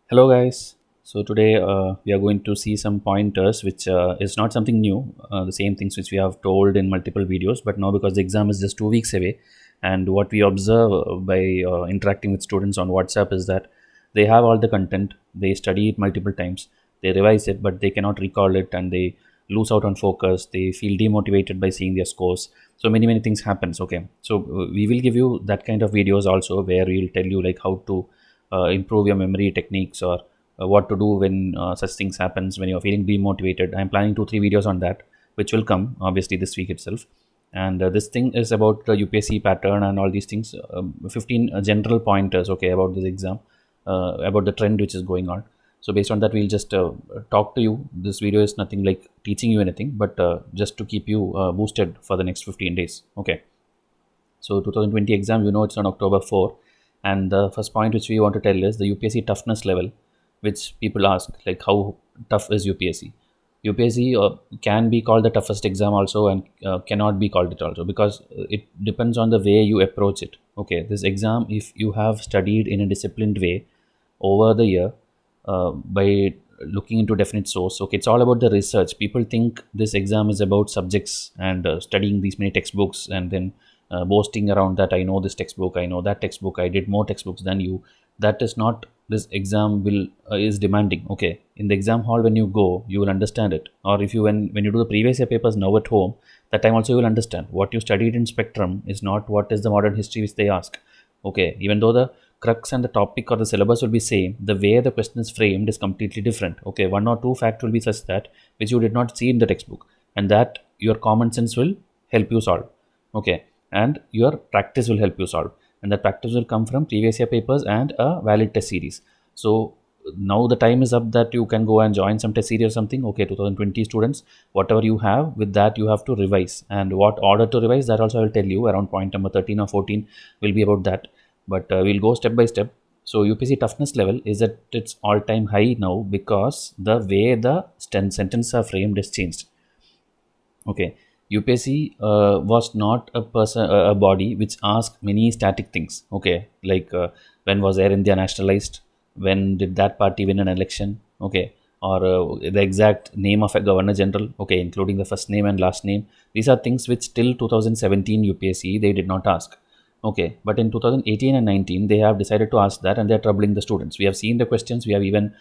Hello guys. So today we are going to see some pointers which is not something new, the same things which we have told in multiple videos, but now because the exam is just 2 weeks away, and what we observe by interacting with students on WhatsApp is that they have all the content, they study it multiple times, they revise it, but they cannot recall it, and they lose out on focus, they feel demotivated by seeing their scores. So many things happens. Okay, so we will give you that kind of videos also, where we will tell you like how to improve your memory techniques, or what to do when such things happens when you're feeling demotivated. I'm planning 2-3 videos on that, which will come obviously this week itself. And this thing is about the UPSC pattern and all these things. 15 general pointers, okay, about this exam, about the trend which is going on. So based on that, we'll just talk to you. This video is nothing like teaching you anything, but just to keep you boosted for the next 15 days. Okay. So 2020 exam, it's on October 4. And the first point which we want to tell is the UPSC toughness level, which people ask, like how tough is UPSC? UPSC can be called the toughest exam also, and cannot be called it also, because it depends on the way you approach it. Okay, this exam, if you have studied in a disciplined way over the year, by looking into definite source, okay, it's all about the research. People think this exam is about subjects and studying these many textbooks, and then boasting around that I know this textbook, I know that textbook, I did more textbooks than you. That is not this exam will is demanding. Okay, in the exam hall when you go, you will understand it. Or if you when you do the previous year papers now at home, that time also you will understand what you studied in spectrum is not what is the modern history which they ask. Okay, even though the crux and the topic or the syllabus will be same, the way the question is framed is completely different. Okay, one or two fact will be such that which you did not see in the textbook, and that your common sense will help you solve. Okay, and your practice will help you solve, and that practice will come from previous year papers and a valid test series. So now the time is up that you can go and join some test series or something. Okay, 2020 students, whatever you have, with that you have to revise, and what order to revise, that also I will tell you around point number 13 or 14 will be about that. But we'll go step by step. So UPSC toughness level is at its all-time high now, because the way the sentences are framed is changed. Okay, UPSC was not a body which asked many static things. Okay, like when was Air India nationalized? When did that party win an election? Okay, or the exact name of a governor general. Okay, including the first name and last name. These are things which till 2017 UPSC they did not ask. Okay, but in 2018 and 19 they have decided to ask that, and they are troubling the students. We have seen the questions. We have even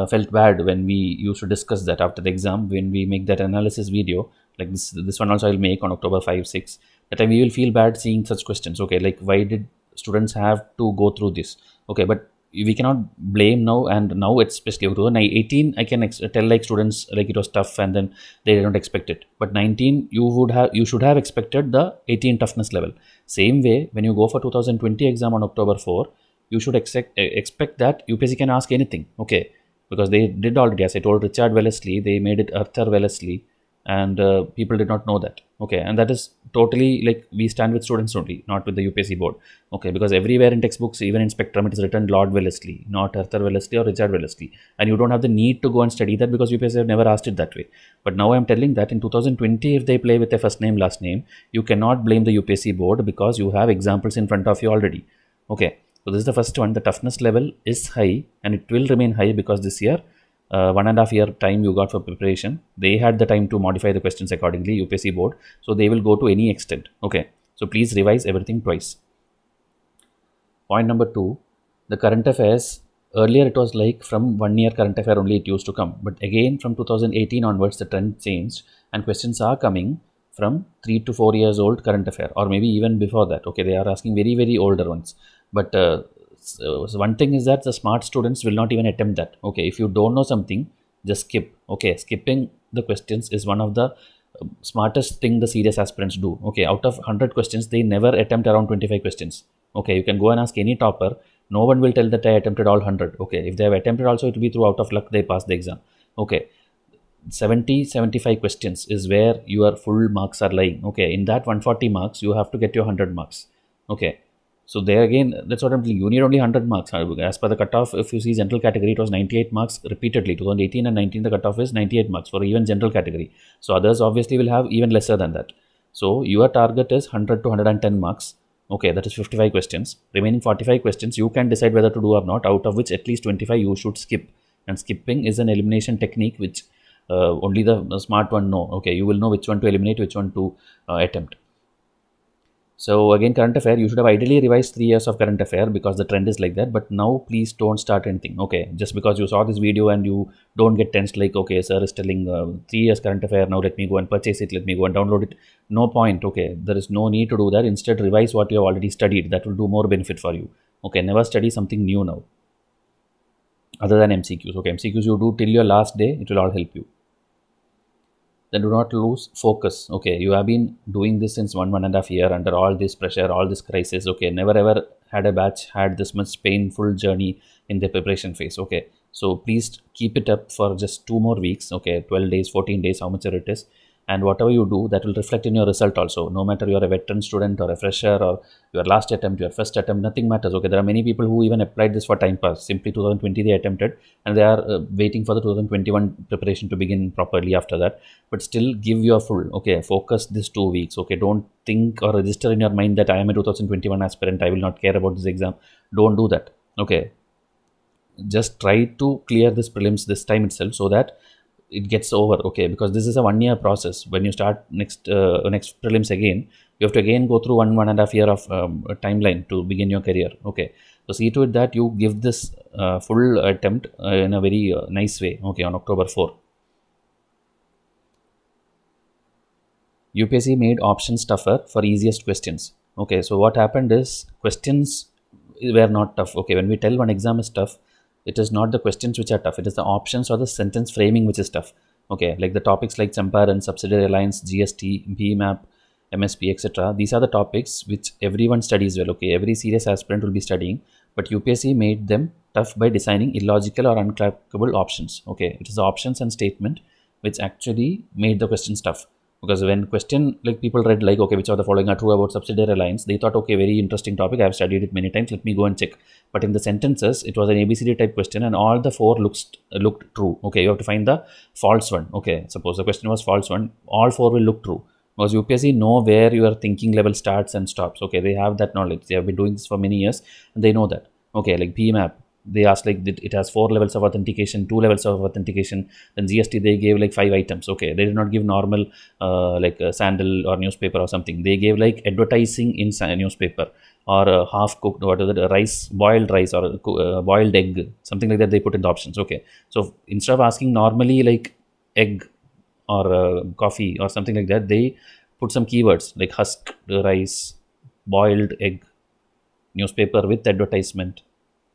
felt bad when we used to discuss that after the exam, when we make that analysis video. Like this one also I'll make on October 5, 6. That time we will feel bad seeing such questions. Okay, like why did students have to go through this? Okay, but we cannot blame now, and now it's especially 2018 I can tell like students like it was tough and then they did not expect it. But 19 you should have expected the 18 toughness level. Same way when you go for 2020 exam on October 4, you should expect that UPSC can ask anything. Okay, because they did already, as I told Richard Wellesley, they made it Arthur Wellesley, and people did not know that. Okay, and that is totally like we stand with students only, not with the UPSC board. Okay, because everywhere in textbooks, even in spectrum, it is written Lord Wellesley, not Arthur Wellesley or Richard Wellesley, and you don't have the need to go and study that, because UPSC have never asked it that way. But now I am telling that in 2020, if they play with a first name last name, you cannot blame the UPSC board, because you have examples in front of you already. Okay, so this is the first one. The toughness level is high, and it will remain high, because this year 1.5 year time you got for preparation. They had the time to modify the questions accordingly, UPSC board. So they will go to any extent. Okay, so please revise everything twice. Point number 2, the current affairs. Earlier it was like from 1 year current affair only it used to come. But again from 2018 onwards the trend changed, and questions are coming from 3 to 4 years old current affair, or maybe even before that. Okay, they are asking very older ones. But so one thing is that the smart students will not even attempt that. Okay, if you don't know something, just skip. Okay, skipping the questions is one of the smartest thing the serious aspirants do. Okay, out of 100 questions, they never attempt around 25 questions. Okay, you can go and ask any topper. No one will tell that I attempted all 100. Okay, if they have attempted also, it will be through out of luck they pass the exam. Okay, 75 questions is where your full marks are lying. Okay, in that 140 marks, you have to get your 100 marks. Okay, so there again, that's what I'm telling you. You need only 100 marks. As per the cutoff, if you see general category, it was 98 marks repeatedly. 2018 and 19, the cutoff is 98 marks for even general category. So others obviously will have even lesser than that. So your target is 100 to 110 marks. Okay, that is 55 questions. Remaining 45 questions, you can decide whether to do or not, out of which at least 25 you should skip. And skipping is an elimination technique which only the smart one know. Okay, you will know which one to eliminate, which one to attempt. So again, current affair, you should have ideally revised 3 years of current affair because the trend is like that. But now please don't start anything. Okay, just because you saw this video and you don't get tensed like, okay, sir is telling 3 years current affair, now let me go and purchase it, let me go and download it. No point. Okay, there is no need to do that. Instead, revise what you have already studied. That will do more benefit for you. Okay, never study something new now other than MCQs. Okay, MCQs you do till your last day, it will all help you. Then do not lose focus. Okay, you have been doing this since 1.5 years under all this pressure, all this crisis. Okay, never ever had a batch had this much painful journey in the preparation phase. Okay, so please keep it up for just 2 more weeks. Okay, 12 days, 14 days, how much it is. And whatever you do, that will reflect in your result also. No matter you are a veteran student or a fresher or your last attempt, your first attempt, nothing matters. Okay, there are many people who even applied this for time pass. Simply 2020 they attempted and they are waiting for the 2021 preparation to begin properly after that. But still give your full. Okay, focus this 2 weeks. Okay, don't think or register in your mind that I am a 2021 aspirant. I will not care about this exam. Don't do that. Okay, just try to clear this prelims this time itself so that it gets over. Okay, because this is a 1 year process. When you start next prelims again, you have to again go through 1.5 year of timeline to begin your career. Okay, so see to it that you give this full attempt in a very nice way. Okay, on October 4. UPSC made options tougher for easiest questions. Okay, so what happened is questions were not tough. Okay, when we tell one exam is tough, it is not the questions which are tough, it is the options or the sentence framing which is tough. Okay, like the topics like Champaran, subsidiary alliance, GST, BMAP, MSP, etc. These are the topics which everyone studies well. Okay, every serious aspirant will be studying, but UPSC made them tough by designing illogical or uncrackable options. Okay, it is the options and statement which actually made the questions tough. Because when question like people read like, okay, which of the following are true about subsidiary alliance, they thought, okay, very interesting topic, I have studied it many times, let me go and check. But in the sentences, it was an ABCD type question and all the 4 looked true. Okay, you have to find the false one. Okay, suppose the question was false one, all 4 will look true. Because UPSC know where your thinking level starts and stops. Okay, they have that knowledge. They have been doing this for many years and they know that. Okay, like PMAP, they asked like it has 4 levels of authentication, 2 levels of authentication. Then GST they gave like 5 items. Okay, they did not give normal like a sandal or newspaper or something. They gave like advertising in newspaper or half cooked, what is it, rice, boiled rice or boiled egg, something like that they put in the options. Okay, so instead of asking normally like egg or coffee or something like that, they put some keywords like husked rice, boiled egg, newspaper with advertisement.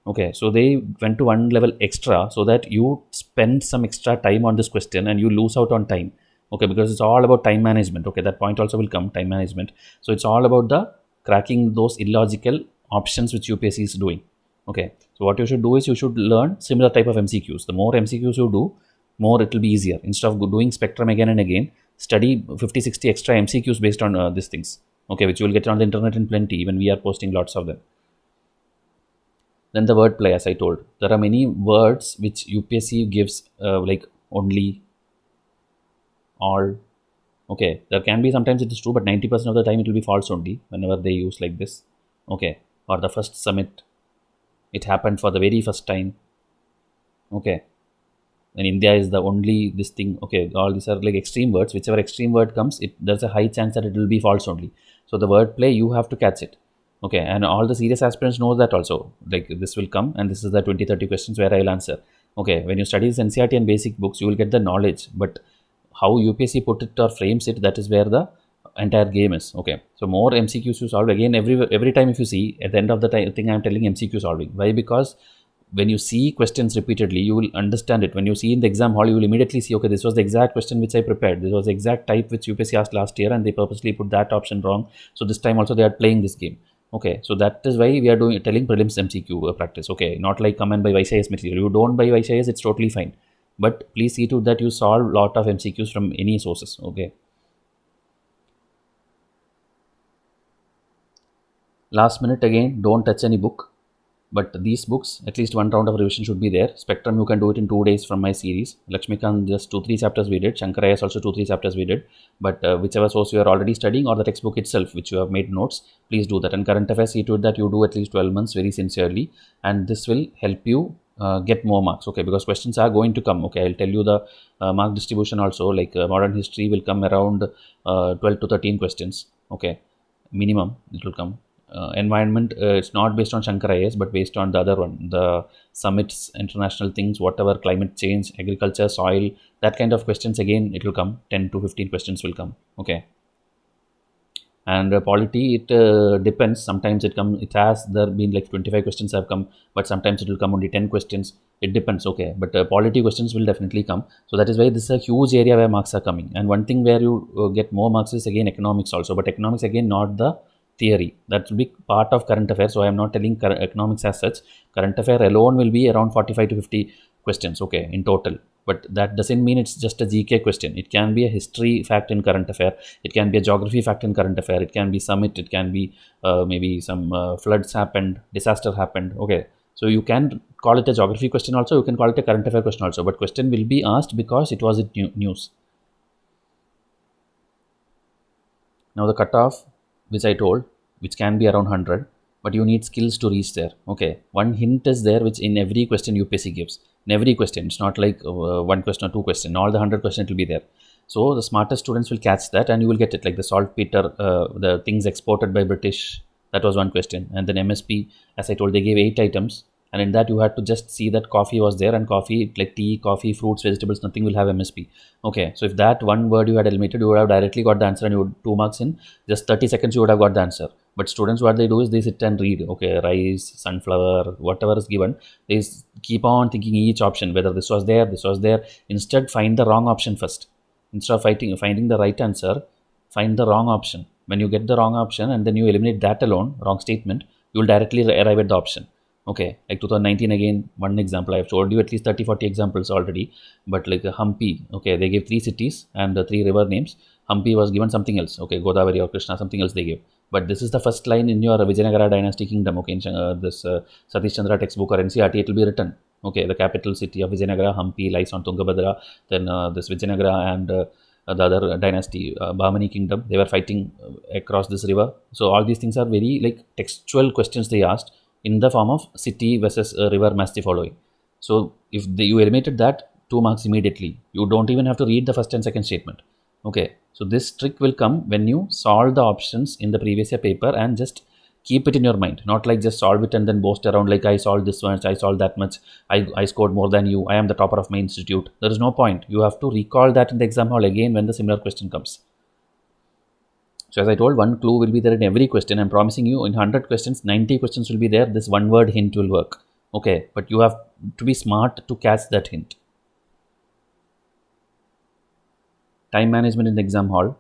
Okay, so they went to one level extra so that you spend some extra time on this question and you lose out on time. Okay, because it's all about time management. Okay, that point also will come, time management. So it's all about the cracking those illogical options which UPSC is doing. Okay, so what you should do is you should learn similar type of MCQs. The more MCQs you do, more it will be easier. Instead of doing spectrum again and again, study 50-60 extra MCQs based on these things. Okay, which you will get on the internet in plenty. Even we are posting lots of them. Then the wordplay, as I told, there are many words which UPSC gives like only, all. Okay, there can be sometimes it is true, but 90% of the time it will be false only whenever they use like this. Okay, or the first summit, it happened for the very first time. Okay, and India is the only this thing. Okay, all these are like extreme words. Whichever extreme word comes, there's a high chance that it will be false only. So the wordplay, you have to catch it. Okay, and all the serious aspirants know that also. Like this will come and this is the 20-30 questions where I will answer. Okay, when you study NCERT and basic books, you will get the knowledge. But how UPSC put it or frames it, that is where the entire game is. Okay, so more MCQs you solve. Again, every time if you see, at the end of the thing I am telling MCQ solving. Why? Because when you see questions repeatedly, you will understand it. When you see in the exam hall, you will immediately see, okay, this was the exact question which I prepared. This was the exact type which UPSC asked last year and they purposely put that option wrong. So this time also they are playing this game. Okay, so that is why we are telling prelims MCQ practice. Okay, not like come and buy Vysh material. You don't buy Vysh, it's totally fine. But please see to that you solve lot of MCQs from any sources. Okay. Last minute again, don't touch any book. but these books, at least one round of revision should be there. Spectrum, you can do it in 2 days from my series. Lakshmikant, just 2-3 chapters we did. Shankar IAS also 2-3 chapters we did. But whichever source you are already studying, or the textbook itself which you have made notes, please do that. And current affairs, see to it that you do at least 12 months very sincerely, and this will help you get more marks, okay, because questions are going to come. Okay, I'll tell you the mark distribution also. Like modern history will come around 12 to 13 questions, okay, minimum it will come. Environment, it's not based on Shankar IAS, but based on the other one, the summits, international things, whatever, climate change, agriculture, soil, that kind of questions, again it will come. 10 to 15 questions will come, okay. And polity, it depends. Sometimes it has there been like 25 questions have come, but sometimes it will come only 10 questions. It depends, okay. But polity questions will definitely come. So that is why this is a huge area where marks are coming. And one thing where you get more marks is again economics also, but economics again not the theory. That will be part of current affairs. So I am not telling economics as such. Current affair alone will be around 45 to 50 questions, okay, in total. But that doesn't mean it's just a GK question. It can be a history fact in current affair. It can be a geography fact in current affair. It can be summit. It can be maybe some floods happened, disaster happened. Okay, so you can call it a geography question also. You can call it a current affair question also. But question will be asked because it was in news. Now the cutoff, which I told, which can be around 100, but you need skills to reach there. Okay, one hint is there, which in every question UPSC gives. In every question, it's not like one question or two questions. All the 100 questions will be there. So the smartest students will catch that, and you will get it. Like the saltpeter, the things exported by British, that was one question. And then MSP, as I told, they gave 8 items. And in that you had to just see that coffee was there, and coffee, like tea, coffee, fruits, vegetables, nothing will have MSP. Okay, so if that one word you had eliminated, you would have directly got the answer, and you would 2 marks in just 30 seconds you would have got the answer. But students, what they do is they sit and read, okay, rice, sunflower, whatever is given, they keep on thinking each option, whether this was there. Instead, find the wrong option first. Instead of finding the right answer, find the wrong option. When you get the wrong option and then you eliminate that alone, wrong statement, you will directly arrive at the option. Okay, like 2019 again, one example. I have told you at least 30-40 examples already. But like Hampi, okay, they gave 3 cities and 3 river names. Hampi was given something else, okay, Godavari or Krishna, something else they gave. But this is the first line in your Vijayanagara dynasty kingdom, okay, in this Satish Chandra textbook or NCERT, it will be written. Okay, the capital city of Vijayanagara, Hampi, lies on Tungabhadra. Then this Vijayanagara and the other dynasty, Bahmani kingdom, they were fighting across this river. So all these things are very like textual questions they asked, in the form of city versus river massively following. So if you eliminated that, 2 marks immediately. You don't even have to read the first and second statement. Okay, so this trick will come when you solve the options in the previous year paper and just keep it in your mind. Not like just solve it and then boast around like I solved this much, I solved that much, I scored more than you, I am the topper of my institute. There is no point. You have to recall that in the exam hall again when the similar question comes. So as I told, one clue will be there in every question. I'm promising you in 100 questions, 90 questions will be there. This one word hint will work. Okay, but you have to be smart to catch that hint. Time management in the exam hall,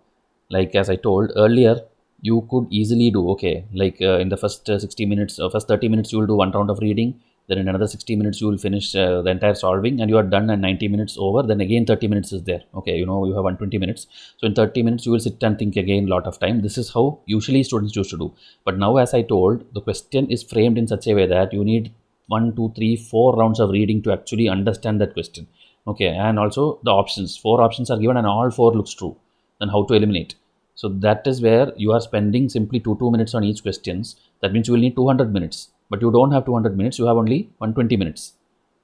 like as I told earlier, you could easily do, okay, like in the first 60 minutes, first 30 minutes you will do one round of reading. Then in another 60 minutes you will finish the entire solving, and you are done, and 90 minutes over. Then again 30 minutes is there. Okay, you know, you have 120 minutes. So in 30 minutes you will sit and think again lot of time. This is how usually students used to do. But now, as I told, the question is framed in such a way that you need 1, 2, 3, 4 rounds of reading to actually understand that question. Okay, and also the options. 4 options are given and all 4 looks true. Then how to eliminate? So that is where you are spending simply 2 minutes on each questions. That means you will need 200 minutes. But you don't have 200 minutes, you have only 120 minutes.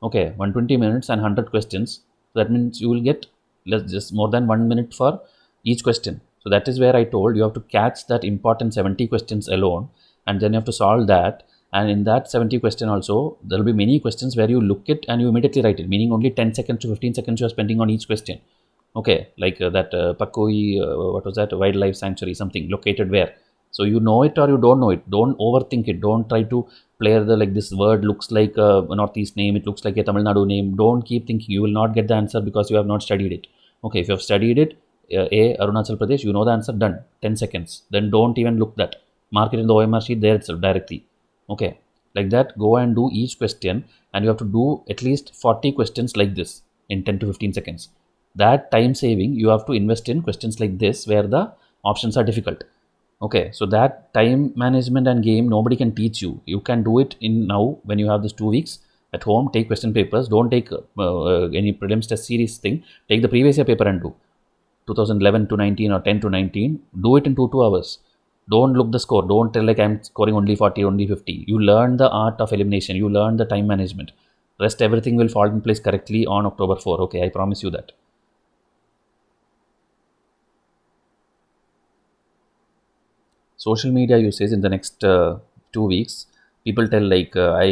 Okay, 120 minutes and 100 questions. So that means you will get just more than 1 minute for each question. So that is where I told you have to catch that important 70 questions alone, and then you have to solve that. And in that 70 question also, there will be many questions where you look it and you immediately write it, meaning only 10 seconds to 15 seconds you are spending on each question. Okay, like that Pakoi, what was that, wildlife sanctuary, something located where. So you know it or you don't know it. Don't overthink it. Don't try to play the like this word looks like a northeast name, it looks like a Tamil Nadu name. Don't keep thinking. You will not get the answer because you have not studied it. Okay, if you have studied it, Arunachal Pradesh, you know the answer, done. 10 seconds. Then don't even look that. Mark it in the OMR sheet there itself directly. Okay, like that, go and do each question, and you have to do at least 40 questions like this in 10 to 15 seconds. That time saving you have to invest in questions like this where the options are difficult. Okay, so that time management and game nobody can teach you. You can do it in now when you have this 2 weeks at home. Take question papers. Don't take any prelims test series thing. Take the previous year paper and do 2011 to 19 or 10 to 19. Do it in 2 hours. Don't look the score. Don't tell like I'm scoring only 40, only 50. You learn the art of elimination. You learn the time management. Rest everything will fall in place correctly on October 4. Okay, I promise you that. Social media usage in the next 2 weeks. People tell like I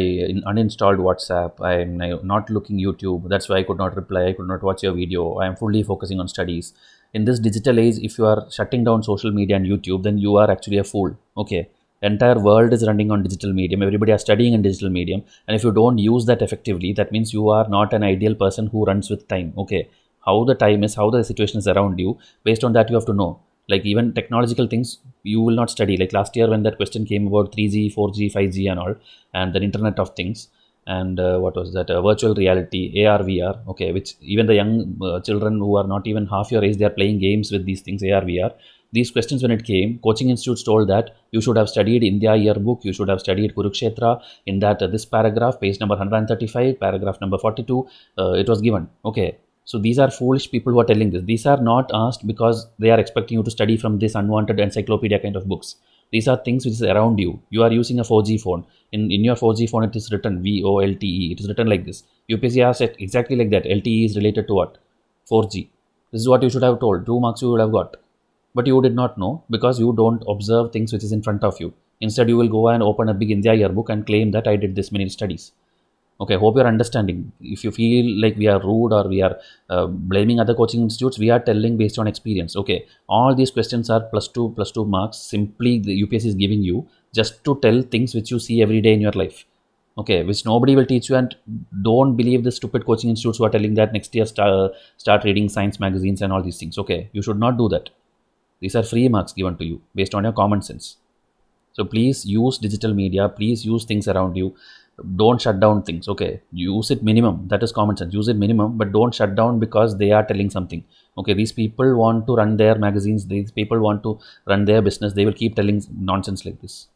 uninstalled WhatsApp. I'm not looking YouTube. That's why I could not reply. I could not watch your video. I am fully focusing on studies. In this digital age, if you are shutting down social media and YouTube, then you are actually a fool. Okay, entire world is running on digital medium. Everybody are studying in digital medium, and if you don't use that effectively, that means you are not an ideal person who runs with time. Okay, how the time is, how the situation is around you. Based on that, you have to know. Like even technological things, you will not study. Like last year when that question came about 3G, 4G, 5G and all, and the Internet of Things, and what was that? Virtual reality, AR, VR. Okay, which even the young children who are not even half your age, they are playing games with these things, AR, VR. These questions when it came, coaching institutes told that you should have studied India yearbook, you should have studied Kurukshetra in that this paragraph, page number 135, paragraph number 42, it was given. Okay, so these are foolish people who are telling this. These are not asked because they are expecting you to study from this unwanted encyclopedia kind of books. These are things which is around you. You are using a 4G phone. In your 4G phone, it is written VOLTE. It is written like this. UPSC asked it exactly like that. LTE is related to what? 4G. This is what you should have told. 2 marks you would have got. But you did not know because you don't observe things which is in front of you. Instead, you will go and open a big India yearbook and claim that I did this many studies. Okay, hope you're understanding. If you feel like we are rude or we are blaming other coaching institutes, we are telling based on experience. Okay, all these questions are +2 marks. Simply the UPSC is giving you just to tell things which you see every day in your life. Okay, which nobody will teach you, and don't believe the stupid coaching institutes who are telling that next year start reading science magazines and all these things. Okay, you should not do that. These are free marks given to you based on your common sense. So please use digital media. Please use things around you. Don't shut down things. Okay, use it minimum. That is common sense. Use it minimum, but don't shut down because they are telling something. Okay, these people want to run their magazines. These people want to run their business. They will keep telling nonsense like this.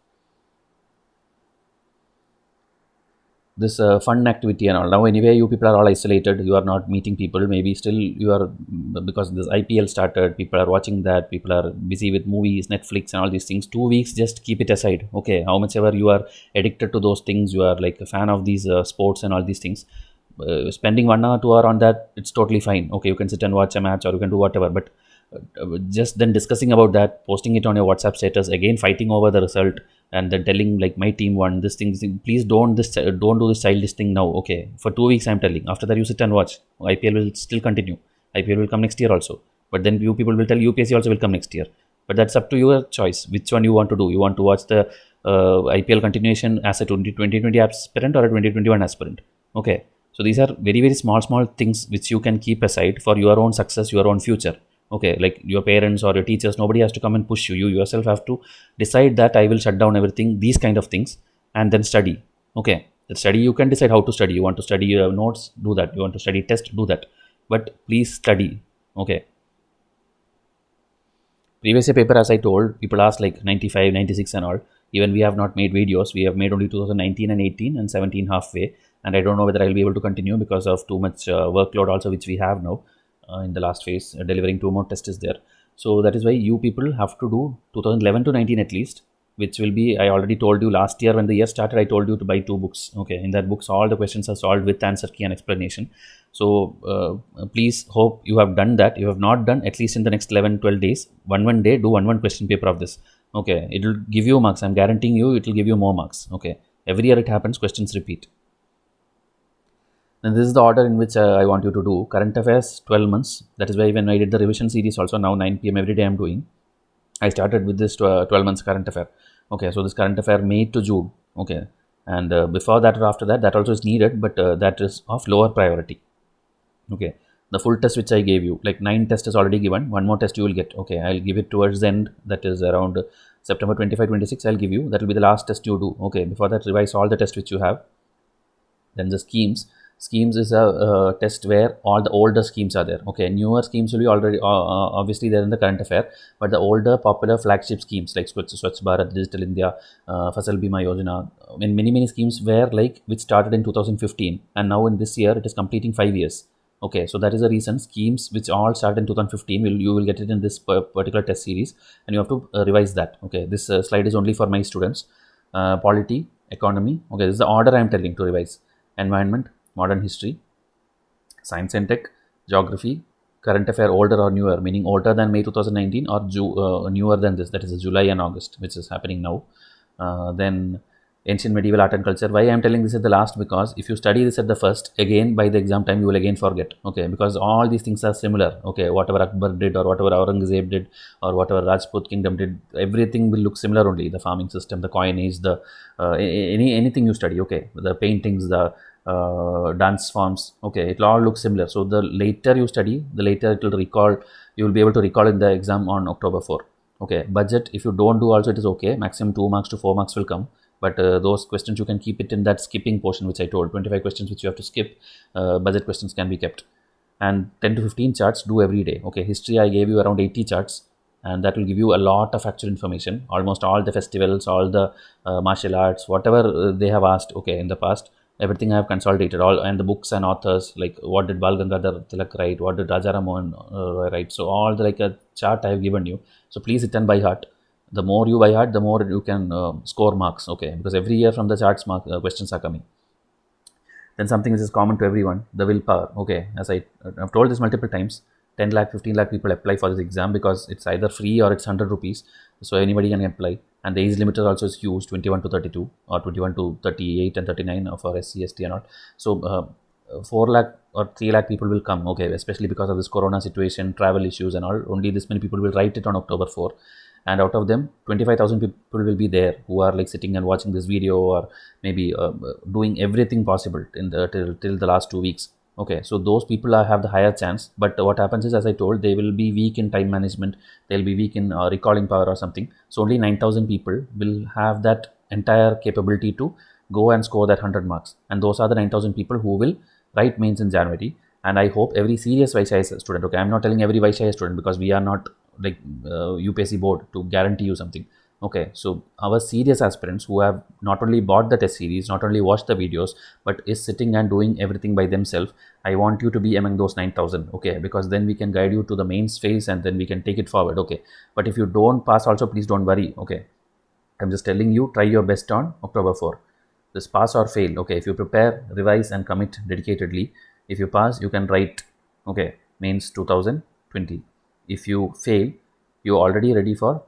This fun activity and all. Now anyway, you people are all isolated. You are not meeting people. Maybe still you are, because this IPL started. People are watching that. People are busy with movies, Netflix and all these things. 2 weeks, just keep it aside. Okay, how much ever you are addicted to those things, you are like a fan of these sports and all these things. Spending 1 hour, 2 hour on that, it's totally fine. Okay, you can sit and watch a match or you can do whatever. But just then discussing about that, posting it on your WhatsApp status, again fighting over the result, and then telling like my team won this thing. Please don't do this childish thing now. Okay, for 2 weeks I'm telling. After that you sit and watch. IPL will still continue. IPL will come next year also. But then you people will tell UPSC also will come next year. But that's up to your choice. Which one you want to do? You want to watch the IPL continuation as a 2020 aspirant or a 2021 aspirant? Okay. So these are very, very small things which you can keep aside for your own success, your own future. Okay, like your parents or your teachers, nobody has to come and push you. You yourself have to decide that I will shut down everything, these kind of things, and then study. Okay, the study you can decide how to study. You want to study your notes, do that. You want to study test, do that. But please study. Okay. Previous year paper, as I told, people asked like 95, 96 and all. Even we have not made videos. We have made only 2019 and 18 and 17 halfway. And I don't know whether I'll be able to continue because of too much workload also which we have now. In the last phase, delivering 2 more tests is there. So that is why you people have to do 2011 to 19 at least, which will be, I already told you last year when the year started, I told you to buy 2 books. Okay, in that books all the questions are solved with answer key and explanation. So please hope you have done that. You have not done, at least in the next 11-12 days, one day do one question paper of this. Okay, it will give you marks. I'm guaranteeing you it will give you more marks. Okay, every year it happens, questions repeat. And this is the order in which I want you to do. Current affairs, 12 months. That is why when I did the revision series also, now 9 p.m. every day I'm doing. I started with this 12 months current affair. Okay, so this current affair May to June. Okay, and before that or after that, that also is needed, but that is of lower priority. Okay, the full test which I gave you, like 9 tests is already given. 1 more test you will get. Okay, I'll give it towards the end. That is around September 25, 26. I'll give you. That will be the last test you do. Okay, before that, revise all the tests which you have. Then the schemes. Schemes is a test where all the older schemes are there. Okay, newer schemes will be already obviously they're in the current affair, but the older popular flagship schemes like Swachh Bharat, Digital India, Fasal Bima Yojana, and many schemes were like which started in 2015, and now in this year it is completing 5 years. Okay, so that is the reason schemes which all started in 2015 you will get it in this particular test series, and you have to revise that. Okay, this slide is only for my students. Polity, economy. Okay, this is the order I am telling to revise. Environment, modern history, science and tech, geography, current affair older or newer, meaning older than May 2019 or newer than this, that is July and August, which is happening now. Then ancient medieval art and culture. Why I am telling this at the last? Because if you study this at the first, again by the exam time you will again forget. Okay, because all these things are similar. Okay, whatever Akbar did or whatever Aurangzeb did or whatever Rajput kingdom did, everything will look similar only. The farming system, the coinage, the anything you study. Okay, the paintings, the dance forms. Okay, it will all look similar. So the later you study, the later it will recall. You will be able to recall in the exam on October 4. Okay, budget. If you don't do also, it is okay. Maximum 2 marks to 4 marks will come. But those questions you can keep it in that skipping portion which I told, 25 questions which you have to skip. Budget questions can be kept. And 10 to 15 charts do every day. Okay, history I gave you around 80 charts, and that will give you a lot of factual information. Almost all the festivals, all the martial arts, whatever they have asked, okay, in the past, everything I have consolidated, all, and the books and authors, like what did Bal Gangadhar Tilak write, what did Raja Ram Mohan Roy write. So all the like a chart I have given you. So please return by heart. The more you by heart, the more you can score marks. Okay, because every year from the charts questions are coming. Then something which is common to everyone, the willpower. Okay, as I've told this multiple times, 10 lakh, 15 lakh people apply for this exam because it's either free or it's 100 rupees. So anybody can apply. And the age limit also is huge, 21 to 32 or 21 to 38 and 39 for SC, ST and all. So 4 lakh or 3 lakh people will come. Okay, especially because of this corona situation, travel issues and all. Only this many people will write it on October 4. And out of them 25,000 people will be there who are like sitting and watching this video or maybe doing everything possible in the till the last 2 weeks. Okay, so those people have the higher chance, but what happens is, as I told, they will be weak in time management, they'll be weak in recalling power or something. So only 9,000 people will have that entire capability to go and score that 100 marks, and those are the 9,000 people who will write mains in January. And I hope every serious Vysh student, okay, I'm not telling every Vysh student because we are not like UPSC board to guarantee you something. Okay, so our serious aspirants who have not only bought the test series, not only watched the videos, but is sitting and doing everything by themselves, I want you to be among those 9,000. Okay, because then we can guide you to the mains phase and then we can take it forward. Okay, but if you don't pass also, please don't worry. Okay, I'm just telling you, try your best on October 4. This pass or fail. Okay, if you prepare, revise and commit dedicatedly, if you pass, you can write, okay, mains 2020. If you fail, you're already ready for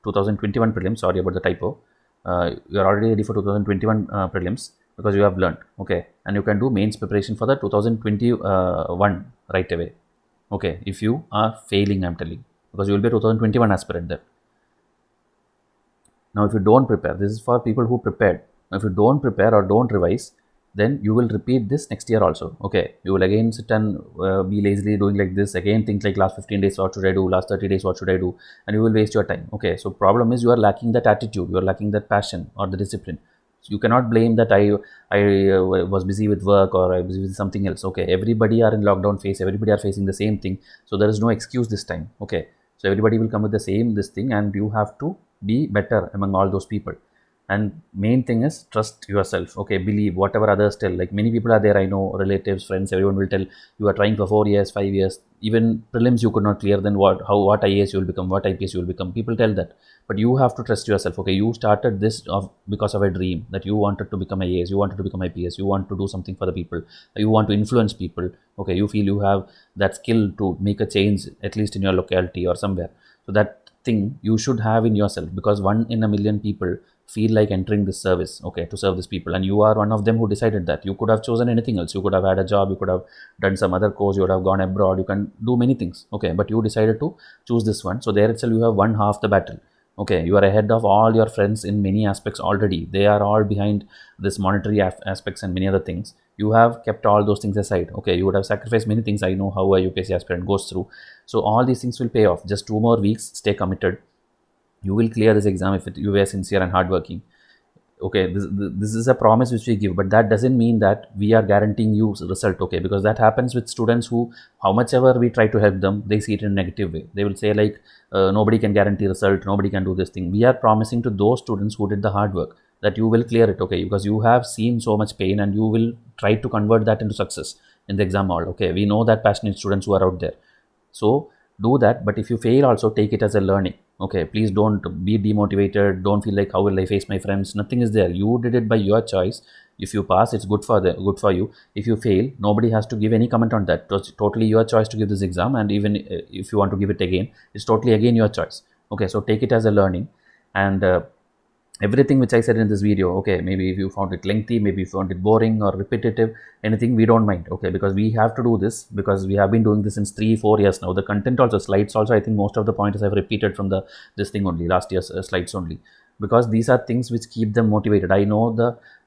2021 prelims. Sorry about the typo. You're already ready for 2021 prelims because you have learned. Okay, and you can do mains preparation for the 2021 right away. Okay, if you are failing, I'm telling, because you will be a 2021 aspirant there. Now, if you don't prepare, this is for people who prepared. Now, if you don't prepare or don't revise, then you will repeat this next year also. Okay, you will again sit and be lazily doing like this, again think like last 15 days what should I do, last 30 days what should I do, and you will waste your time. Okay, so problem is you are lacking that attitude, you are lacking that passion or the discipline. So you cannot blame that I was busy with work or I was busy with something else. Okay, everybody are in lockdown phase, everybody are facing the same thing, so there is no excuse this time. Okay, so everybody will come with the same this thing, and you have to be better among all those people. And main thing is trust yourself. Okay, believe whatever others tell. Like many people are there, I know, relatives, friends, everyone will tell you are trying for 4 years, 5 years, even prelims you could not clear, then what IAS you will become, what IPS you will become. People tell that, but you have to trust yourself. Okay, you started this because of a dream that you wanted to become IAS, you wanted to become IPS, you want to do something for the people, you want to influence people. Okay, you feel you have that skill to make a change at least in your locality or somewhere. So that thing you should have in yourself, because 1 in a million people feel like entering this service, okay, to serve these people, and you are one of them who decided that. You could have chosen anything else, you could have had a job, you could have done some other course, you would have gone abroad, you can do many things, okay, but you decided to choose this one. So there itself you have won half the battle. Okay, you are ahead of all your friends in many aspects already. They are all behind this monetary aspects and many other things. You have kept all those things aside. Okay, you would have sacrificed many things. I know how a UPSC aspirant goes through. So all these things will pay off. Just 2 more weeks, stay committed. You will clear this exam if you are sincere and hardworking. Okay, this is a promise which we give, but that doesn't mean that we are guaranteeing you result. Okay, because that happens with students who, how much ever we try to help them, they see it in a negative way. They will say like, nobody can guarantee result, nobody can do this thing. We are promising to those students who did the hard work that you will clear it. Okay, because you have seen so much pain and you will try to convert that into success in the exam hall. Okay, we know that passionate students who are out there. So do that, but if you fail, also take it as a learning. Okay, please don't be demotivated, don't feel like how will I face my friends. Nothing is there, you did it by your choice. If you pass, it's good for you. If you fail, nobody has to give any comment on that. It's totally your choice to give this exam, and even if you want to give it again, it's totally again your choice. Okay, so take it as a learning. And everything which I said in this video, okay, maybe if you found it lengthy, maybe if you found it boring or repetitive, anything, we don't mind. Okay, because we have to do this, because we have been doing this since 3-4 years now. The content also, slides also, I think most of the pointers I've repeated from this thing only, last year's slides only, because these are things which keep them motivated. I know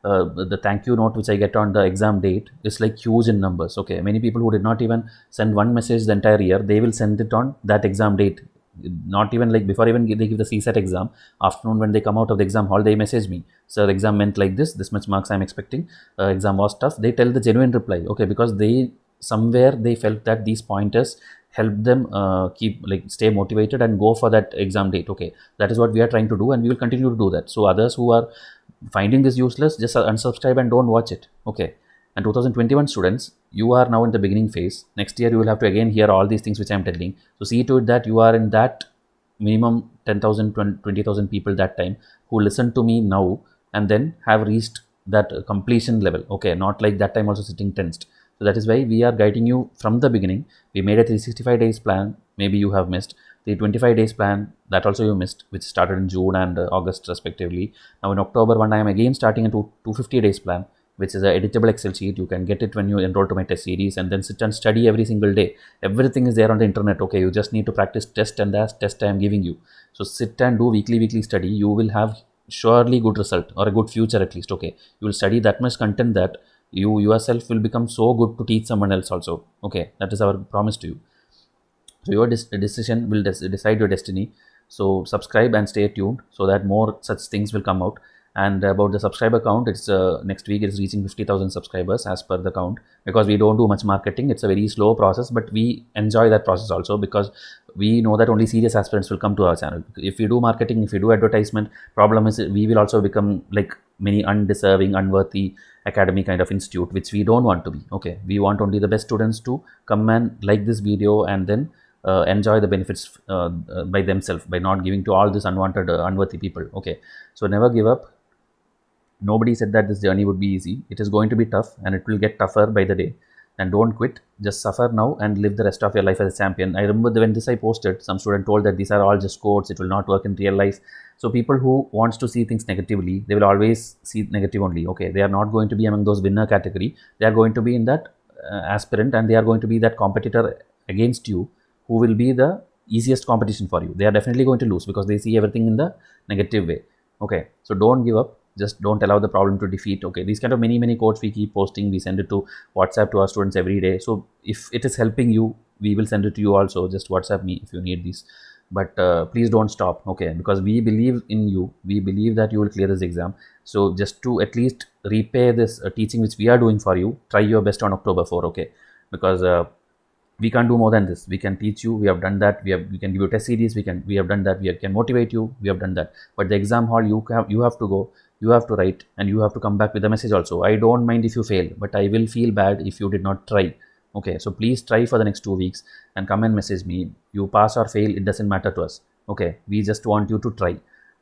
the thank you note which I get on the exam date is like huge in numbers. Okay, many people who did not even send one message the entire year, they will send it on that exam date. Not even like before even they give the CSAT exam, afternoon when they come out of the exam hall, they message me, sir, exam meant like this much marks I'm expecting, exam was tough. They tell the genuine reply. Okay, because they somewhere they felt that these pointers help them keep like stay motivated and go for that exam date. Okay, that is what we are trying to do, and we will continue to do that. So others who are finding this useless, just unsubscribe and don't watch it. Okay, and 2021 students, you are now in the beginning phase. Next year you will have to again hear all these things which I am telling. So see to it that you are in that minimum 10,000 20,000 people that time who listen to me now and then have reached that completion level. Okay, not like that time also sitting tensed. So that is why we are guiding you from the beginning. We made a 365 days plan, maybe you have missed the 25 days plan, that also you missed, which started in June and August respectively. Now in October 1 I am again starting a 250 days plan, which is an editable Excel sheet. You can get it when you enroll to my test series, and then sit and study every single day. Everything is there on the internet. Okay, you just need to practice test, and that test I am giving you. So sit and do weekly study. You will have surely good result, or a good future at least. Okay, you will study that much content that you yourself will become so good to teach someone else also. Okay, that is our promise to you. So your decision will decide your destiny. So subscribe and stay tuned so that more such things will come out. And about the subscriber count, it's next week it's reaching 50,000 subscribers as per the count, because we don't do much marketing. It's a very slow process, but we enjoy that process also, because we know that only serious aspirants will come to our channel. If we do marketing, if we do advertisement, problem is we will also become like many undeserving, unworthy academy kind of institute, which we don't want to be. Okay, we want only the best students to come and like this video and then enjoy the benefits by themselves, by not giving to all this unwanted unworthy people. Okay, so never give up. Nobody said that this journey would be easy. It is going to be tough, and it will get tougher by the day. And don't quit. Just suffer now and live the rest of your life as a champion. I remember when this I posted, some student told that these are all just quotes, it will not work in real life. So people who wants to see things negatively, they will always see negative only. Okay, they are not going to be among those winner category. They are going to be in that aspirant, and they are going to be that competitor against you, who will be the easiest competition for you. They are definitely going to lose because they see everything in the negative way. Okay, so don't give up. Just don't allow the problem to defeat. Okay, these kind of many quotes we keep posting. We send it to WhatsApp to our students every day. So if it is helping you, we will send it to you also. Just WhatsApp me if you need these. But please don't stop. Okay, because we believe in you. We believe that you will clear this exam. So just to at least repay this teaching which we are doing for you, try your best on October 4. Okay, because we can't do more than this. We can teach you. We have done that. We can give you test series. We have done that. We can motivate you. We have done that. But the exam hall, you have to go. You have to write, and you have to come back with a message also. I don't mind if you fail, but I will feel bad if you did not try. Okay, so please try for the next 2 weeks and come and message me. You pass or fail, it doesn't matter to us. Okay, we just want you to try.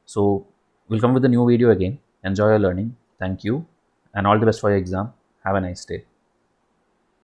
So we'll come with a new video again. Enjoy your learning. Thank you, and all the best for your exam. Have a nice day.